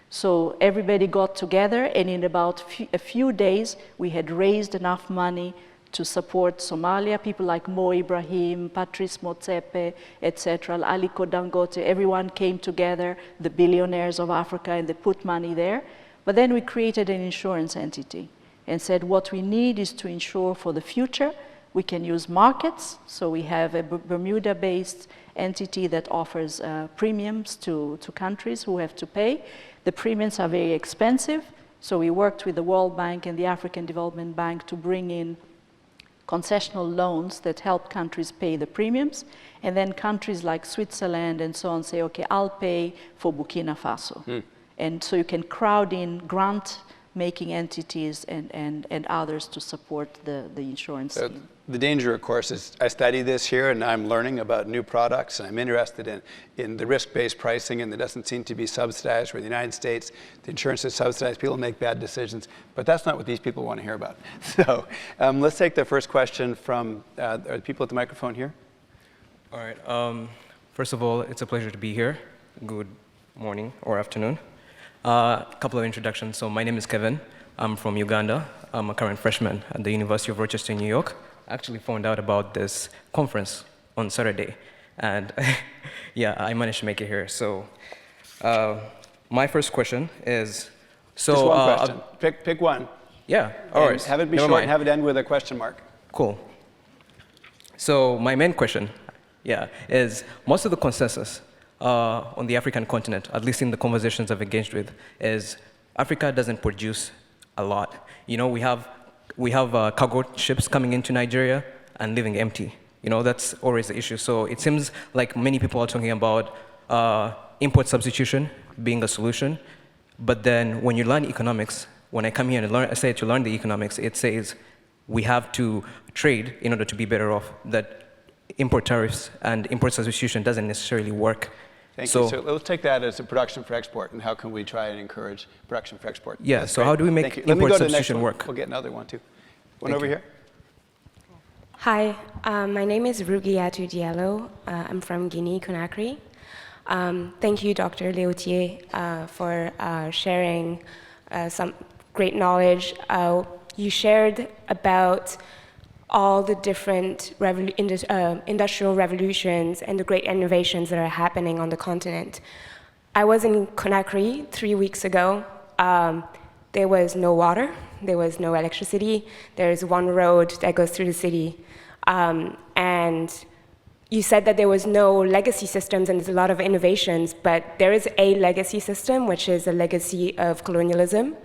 So everybody got together, and in about a few days, we had raised enough money to support Somalia. People like Mo Ibrahim, Patrice Motsepe, etc., Aliko Dangote, everyone came together, the billionaires of Africa, and they put money there. But then we created an insurance entity and said what we need is to insure for the future. We can use markets, so we have a Bermuda-based entity that offers premiums to countries who have to pay. The premiums are very expensive, so we worked with the World Bank and the African Development Bank to bring in concessional loans that help countries pay the premiums, and then countries like Switzerland and so on say, okay, I'll pay for Burkina Faso. And so you can crowd in grant-making entities and others to support the insurance scheme. The danger, of course, is I study this here and I'm learning about new products and I'm interested in the risk-based pricing, and that doesn't seem to be subsidized. Where in the United States, the insurance is subsidized, people make bad decisions, but that's not what these people want to hear about. So let's take the first question from are the people at the microphone here. All right. First of all, it's a pleasure to be here. Good morning or afternoon. A couple of introductions. So my name is Kevin. I'm from Uganda. I'm a current freshman at the University of Rochester, New York. I actually found out about this conference on Saturday, and yeah, I managed to make it here. So my first question is, so just one question. Pick one. Yeah, all right. Have it be short and have it end with a question mark. Cool. So my main question, is most of the consensus on the African continent, at least in the conversations I've engaged with, is Africa doesn't produce a lot. You know, we have cargo ships coming into Nigeria and leaving empty. You know, that's always the issue. So it seems like many people are talking about import substitution being a solution. But then when you learn economics, when I come here and I say to learn the economics, it says we have to trade in order to be better off. That import tariffs and import substitution doesn't necessarily work. Thank you. So let's take that as a production for export, and how can we try and encourage production for export? Yeah, That's so great. how do we make import substitution work? We'll get another one, too. One over here. Hi, my name is Rugiatu Diallo. I'm from Guinea, Conakry. Thank you, Dr. Léautier, for sharing some great knowledge. You shared about all the different industrial revolutions and the great innovations that are happening on the continent. I was in Conakry 3 weeks ago. There was no water, there was no electricity, there's one road that goes through the city. And you said that there was no legacy systems and there's a lot of innovations, but there is a legacy system, which is a legacy of colonialism.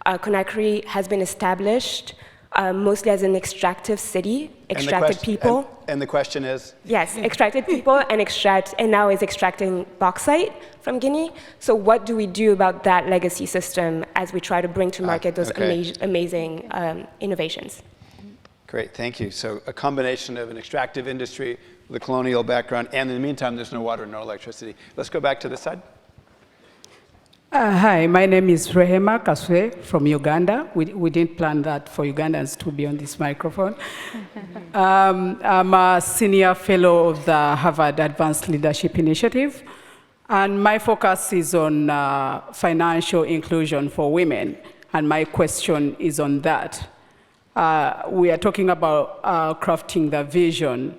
Conakry has been established mostly as an extractive city, extracted people. And the question is? Yes, extracted people and now is extracting bauxite from Guinea. So what do we do about that legacy system as we try to bring to market those amazing innovations? Great, thank you. So a combination of an extractive industry with a colonial background, and in the meantime, there's no water, no electricity. Let's go back to this side. Hi, my name is Rehema Kaswe from Uganda. We didn't plan that for Ugandans to be on this microphone. I'm a senior fellow of the Harvard Advanced Leadership Initiative, and my focus is on financial inclusion for women, and my question is on that. We are talking about crafting the vision,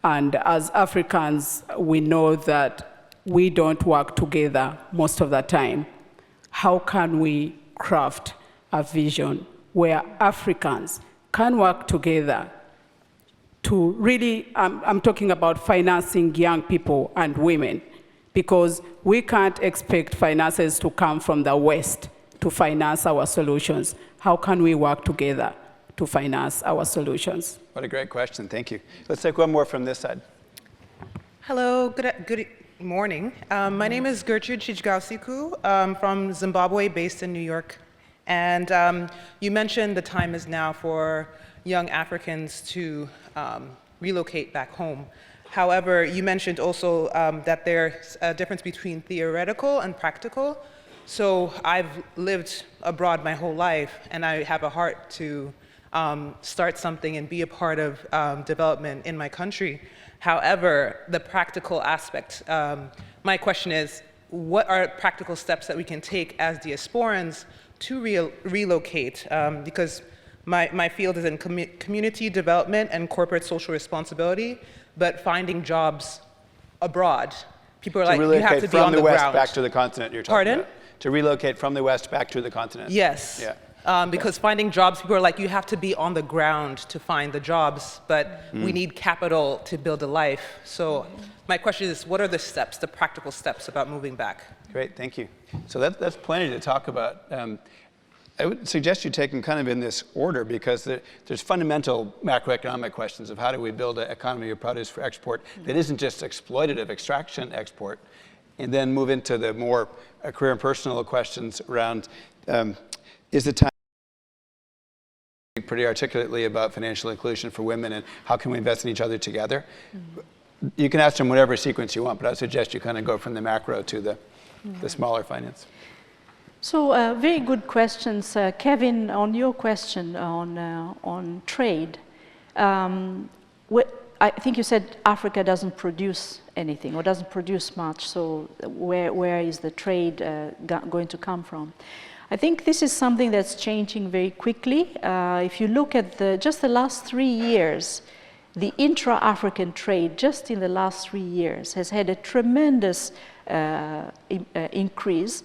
and as Africans, we know that we don't work together most of the time. How can we craft a vision where Africans can work together to really, I'm talking about financing young people and women, because we can't expect finances to come from the West to finance our solutions. How can we work together to finance our solutions? What a great question, thank you. Let's take one more from this side. Hello, good morning. My name is Gertrude Chijgausiku. I'm from Zimbabwe, based in New York. And you mentioned the time is now for young Africans to relocate back home. However, you mentioned also that there's a difference between theoretical and practical. So I've lived abroad my whole life, and I have a heart to start something and be a part of development in my country. However, the practical aspect, my question is, what are practical steps that we can take as diasporans to relocate? Because my field is in community development and corporate social responsibility, but finding jobs abroad. People are like, you have to be on the ground. From the West back to the continent, you're talking about. Pardon? To relocate from the West back to the continent. Yes. Yeah. Because finding jobs, people are like, you have to be on the ground to find the jobs, but we need capital to build a life. So my question is, what are the steps, the practical steps about moving back? Great, thank you. So that's plenty to talk about. I would suggest you take them kind of in this order, because there's fundamental macroeconomic questions of how do we build an economy of produce for export that isn't just exploitative extraction export, and then move into the more career and personal questions around, is it time pretty articulately about financial inclusion for women, and how can we invest in each other together? You can ask them whatever sequence you want, but I suggest you kind of go from the macro to the smaller finance. So very good questions. Kevin, on your question on trade, I think you said Africa doesn't produce anything or doesn't produce much, so where is the trade going to come from? I think this is something that's changing very quickly. If you look at just the last 3 years, the intra-African trade, just in the last 3 years, has had a tremendous increase,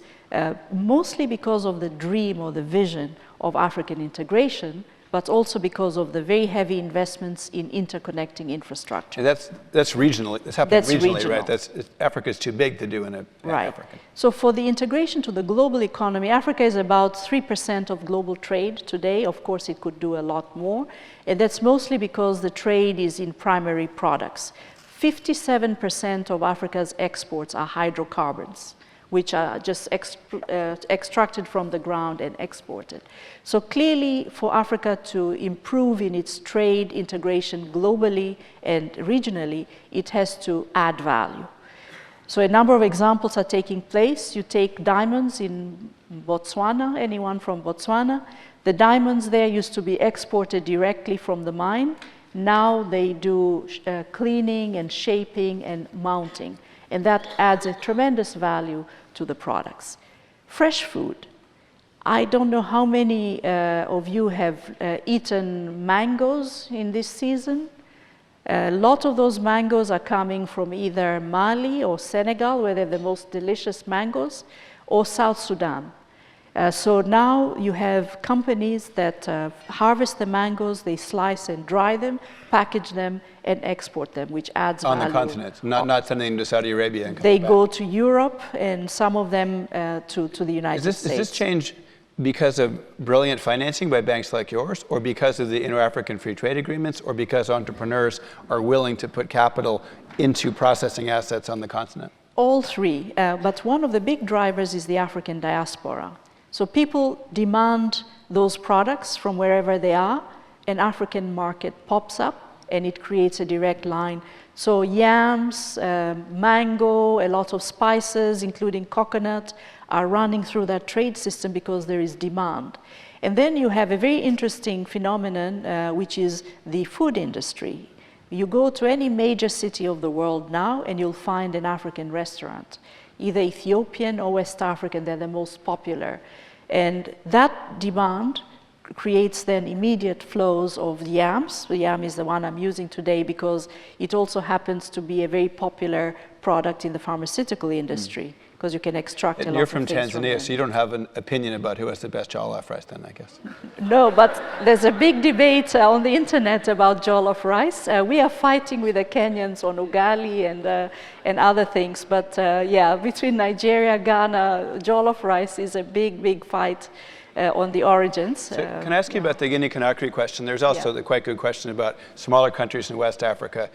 mostly because of the dream or the vision of African integration, but also because of the very heavy investments in interconnecting infrastructure. And that's regional. That's happening regionally, right? Africa's too big to do in Africa. So for the integration to the global economy, Africa is about 3% of global trade today. Of course, it could do a lot more. And that's mostly because the trade is in primary products. 57% of Africa's exports are hydrocarbons, which are just extracted from the ground and exported. So clearly, for Africa to improve in its trade integration globally and regionally, it has to add value. So a number of examples are taking place. You take diamonds in Botswana, anyone from Botswana. The diamonds there used to be exported directly from the mine. Now they do cleaning and shaping and mounting. And that adds a tremendous value to the products. Fresh food. I don't know how many of you have eaten mangoes in this season. A lot of those mangoes are coming from either Mali or Senegal, where they're the most delicious mangoes, or South Sudan. So now you have companies that harvest the mangoes, they slice and dry them, package them, and export them, which adds value. On the continent, not sending to Saudi Arabia and they go to Europe, and some of them to the United States. Is this change because of brilliant financing by banks like yours, or because of the Indo-African Free Trade Agreements, or because entrepreneurs are willing to put capital into processing assets on the continent? All three, but one of the big drivers is the African diaspora. So people demand those products from wherever they are, an African market pops up, and it creates a direct line. So yams, mango, a lot of spices, including coconut, are running through that trade system because there is demand. And then you have a very interesting phenomenon, which is the food industry. You go to any major city of the world now, and you'll find an African restaurant, either Ethiopian or West African. They're the most popular. And that demand creates then immediate flows of yams. The yam is the one I'm using today because it also happens to be a very popular product in the pharmaceutical industry, because you can extract a lot of things from Tanzania. Tanzania, so you don't have an opinion about who has the best jollof rice then, I guess. No, but there's a big debate on the internet about jollof rice. We are fighting with the Kenyans on ugali and other things, but yeah, between Nigeria, Ghana, jollof rice is a big fight on the origins. So can I ask you about the Guinea-Conakry question? There's also the quite good question about smaller countries in West Africa,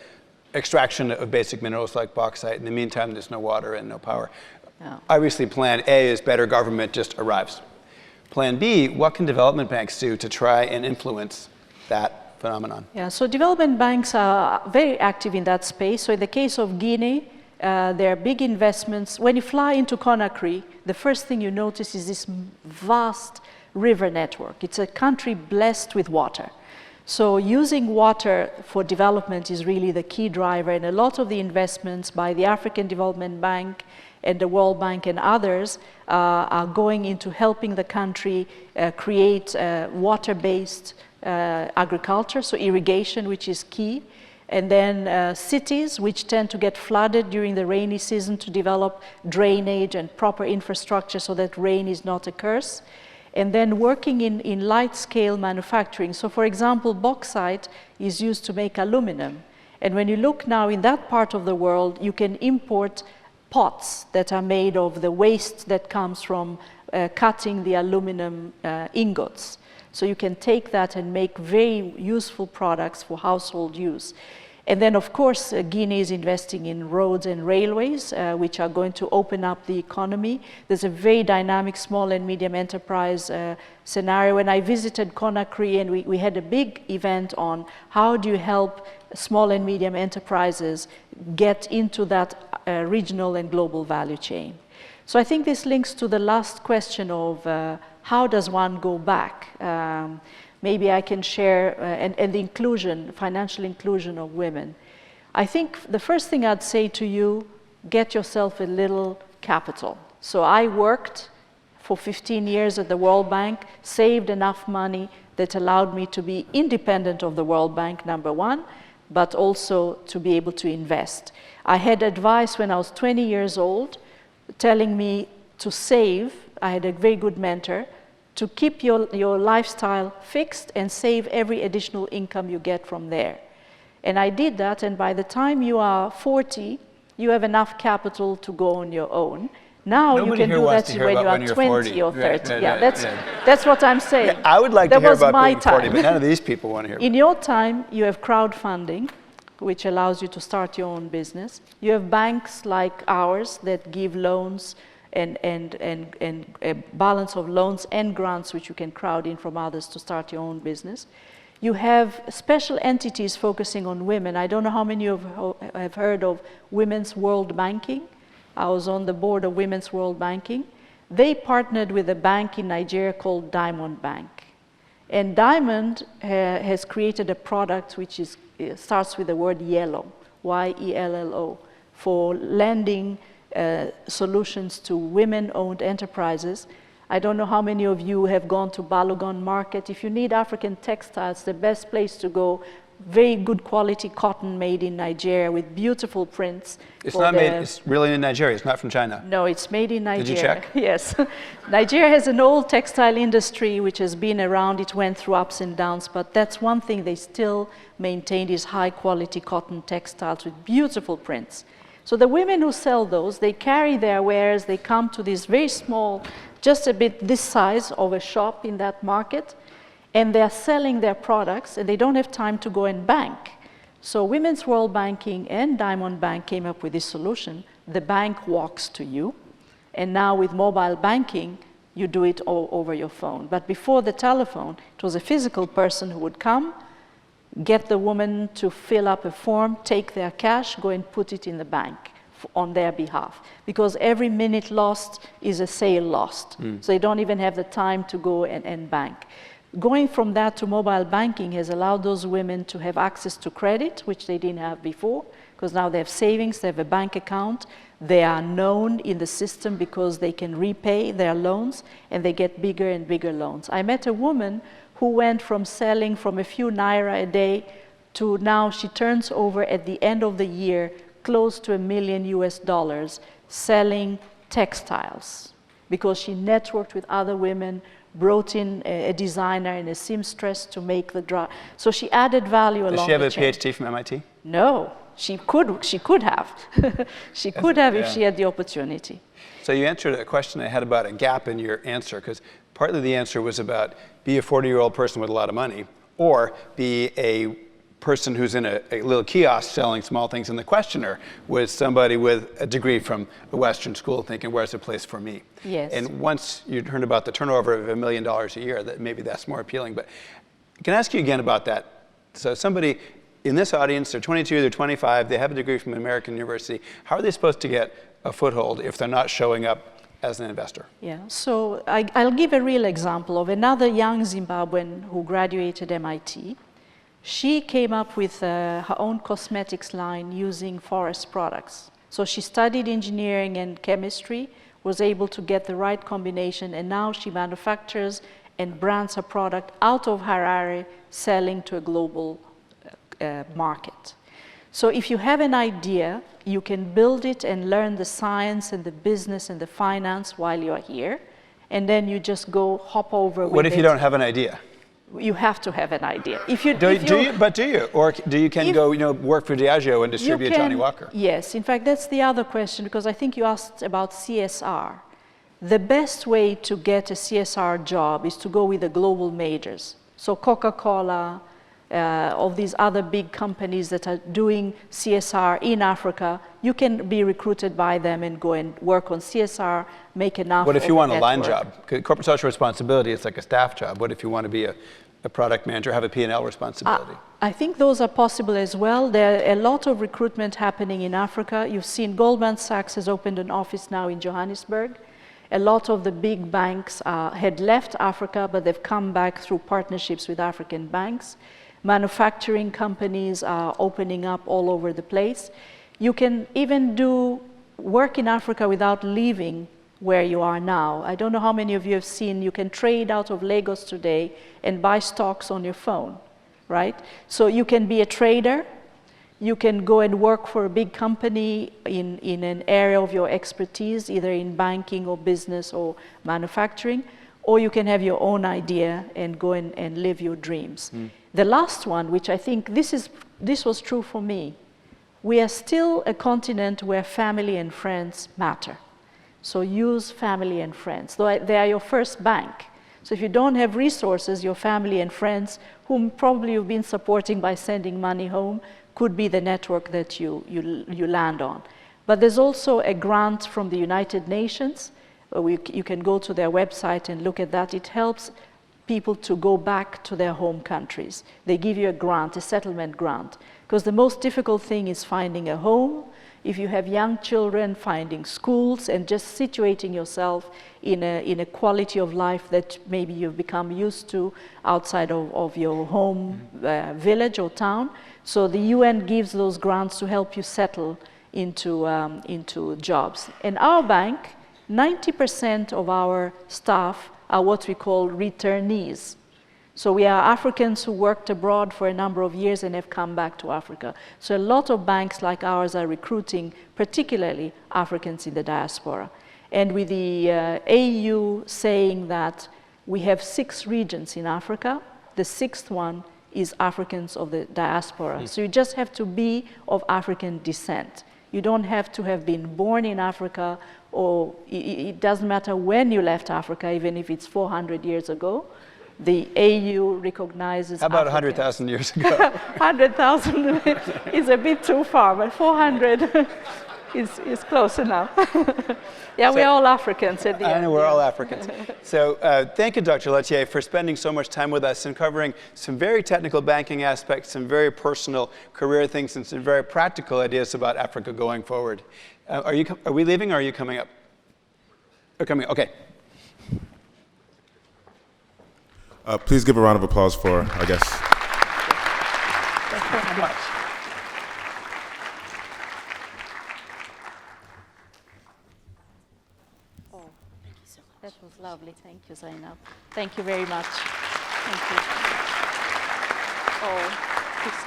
extraction of basic minerals like bauxite. In the meantime, there's no water and no power. Yeah. Obviously, plan A is better government just arrives. Plan B, what can development banks do to try and influence that phenomenon? Yeah, so development banks are very active in that space. So in the case of Guinea, there are big investments. When you fly into Conakry, the first thing you notice is this vast river network. It's a country blessed with water. So using water for development is really the key driver, and a lot of the investments by the African Development Bank and the World Bank and others are going into helping the country create water-based agriculture, so irrigation, which is key, and then cities, which tend to get flooded during the rainy season, to develop drainage and proper infrastructure so that rain is not a curse. And then working in light-scale manufacturing. So for example, bauxite is used to make aluminum. And when you look now in that part of the world, you can import pots that are made of the waste that comes from cutting the aluminum ingots. So you can take that and make very useful products for household use. And then, of course, Guinea is investing in roads and railways, which are going to open up the economy. There's a very dynamic small and medium enterprise scenario. When I visited Conakry, and we had a big event on how do you help small and medium enterprises get into that regional and global value chain. So I think this links to the last question of how does one go back? Maybe I can share, and the inclusion, financial inclusion of women. I think the first thing I'd say to you, get yourself a little capital. So I worked for 15 years at the World Bank, saved enough money that allowed me to be independent of the World Bank, number one, but also to be able to invest. I had advice when I was 20 years old telling me to save. I had a very good mentor, to keep your lifestyle fixed and save every additional income you get from there. And I did that, and by the time you are 40, you have enough capital to go on your own. Now you can do that when you are 20 or 30. That's what I'm saying. Yeah, I would like to hear about being 40, but none of these people want to hear about it. In your time, you have crowdfunding, which allows you to start your own business. You have banks like ours that give loans and a balance of loans and grants which you can crowd in from others to start your own business. You have special entities focusing on women. I don't know how many of you have heard of Women's World Banking. I was on the board of Women's World Banking. They partnered with a bank in Nigeria called Diamond Bank. And Diamond has created a product which starts with the word yellow, Y-E-L-L-O, for lending solutions to women-owned enterprises. I don't know how many of you have gone to Balogun Market. If you need African textiles, the best place to go, very good quality cotton made in Nigeria with beautiful prints. It's not made, it's really in Nigeria, it's not from China. No, it's made in Nigeria. Did you check? Yes. Nigeria has an old textile industry which has been around, it went through ups and downs, but that's one thing they still maintain is high quality cotton textiles with beautiful prints. So the women who sell those, they carry their wares, they come to this very small, just a bit this size of a shop in that market, and they're selling their products, and they don't have time to go and bank. So Women's World Banking and Diamond Bank came up with this solution. The bank walks to you, and now with mobile banking, you do it all over your phone. But before the telephone, it was a physical person who would come, get the woman to fill up a form, take their cash, go and put it in the bank on their behalf. Because every minute lost is a sale lost. So they don't even have the time to go and bank. Going from that to mobile banking has allowed those women to have access to credit, which they didn't have before, because now they have savings, they have a bank account, they are known in the system because they can repay their loans, and they get bigger and bigger loans. I met a woman who went from selling from a few naira a day to now she turns over at the end of the year close to $1 million US selling textiles, because she networked with other women, brought in a designer and a seamstress to make the dress. So she added value along the chain. Does she have a PhD from MIT? No, she could have. She could have if she had the opportunity. So you answered a question I had about a gap in your answer, because partly the answer was about be a 40-year-old person with a lot of money, or be a person who's in a little kiosk selling small things, and the questioner was somebody with a degree from a Western school thinking, where's the place for me? Yes. And once you heard about the turnover of $1 million a year, that maybe that's more appealing. But can I ask you again about that? So somebody in this audience, they're 22, they're 25, they have a degree from an American university. How are they supposed to get a foothold if they're not showing up as an investor? Yeah, so I'll give a real example of another young Zimbabwean who graduated MIT. She came up with her own cosmetics line using forest products. So she studied engineering and chemistry, was able to get the right combination, and now she manufactures and brands her product out of Harare, selling to a global market. So if you have an idea, you can build it and learn the science and the business and the finance while you're here, and then you just go hop over with it. What if you don't have an idea? You have to have an idea. Do you? Or can you go work for Diageo and distribute Johnny Walker? Yes, in fact, that's the other question, because I think you asked about CSR. The best way to get a CSR job is to go with the global majors. So Coca-Cola, of these other big companies that are doing CSR in Africa, you can be recruited by them and go and work on CSR, make enough. What if you want a line network. job? Corporate social responsibility is like a staff job. What if you want to be a product manager, have a P&L responsibility? I think those are possible as well. There are a lot of recruitment happening in Africa. You've seen Goldman Sachs has opened an office now in Johannesburg. A lot of the big banks had left Africa, but they've come back through partnerships with African banks. Manufacturing companies are opening up all over the place. You can even do work in Africa without leaving where you are now. I don't know how many of you have seen, you can trade out of Lagos today and buy stocks on your phone, right? So you can be a trader, you can go and work for a big company in an area of your expertise, either in banking or business or manufacturing, or you can have your own idea and go and live your dreams. The last one, which I think this was true for me, we are still a continent where family and friends matter. So use family and friends. They are your first bank. So if you don't have resources, your family and friends, whom probably you've been supporting by sending money home, could be the network that you land on. But there's also a grant from the United Nations You can go to their website and look at that. It helps people to go back to their home countries. They give you a grant, a settlement grant, because the most difficult thing is finding a home. If you have young children, finding schools and just situating yourself in a quality of life that maybe you've become used to outside of your home village or town. So the UN gives those grants to help you settle into jobs. In our bank, 90% of our staff are what we call returnees. So we are Africans who worked abroad for a number of years and have come back to Africa. So a lot of banks like ours are recruiting particularly Africans in the diaspora. And with the AU saying that we have 6 regions in Africa, the 6th one is Africans of the diaspora. So you just have to be of African descent. You don't have to have been born in Africa, or it doesn't matter when you left Africa, even if it's 400 years ago. The AU recognizes. How about Africans. 100,000 years ago? 100,000 is a bit too far, but 400 is close enough. Yeah, we're all Africans at the end. I know, we're all Africans. So thank you, Dr. Léautier, for spending so much time with us and covering some very technical banking aspects, some very personal career things, and some very practical ideas about Africa going forward. Are we leaving, or are you coming up? We're coming up. Okay. Please give a round of applause for our guests. Thank you very much. That was lovely. Thank you, Zainab. Thank you very much. Thank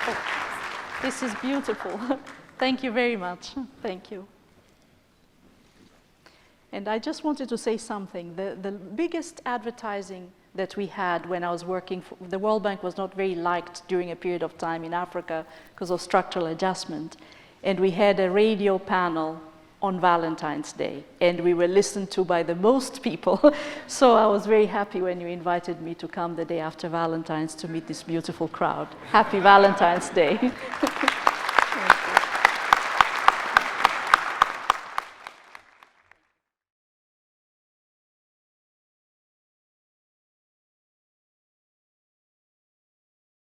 you. This is beautiful. Thank you very much. Thank you. And I just wanted to say something. The biggest advertising that we had when I was working for the World Bank was not very liked during a period of time in Africa because of structural adjustment. And we had a radio panel on Valentine's Day, and we were listened to by the most people. So I was very happy when you invited me to come the day after Valentine's to meet this beautiful crowd. Happy Valentine's Day.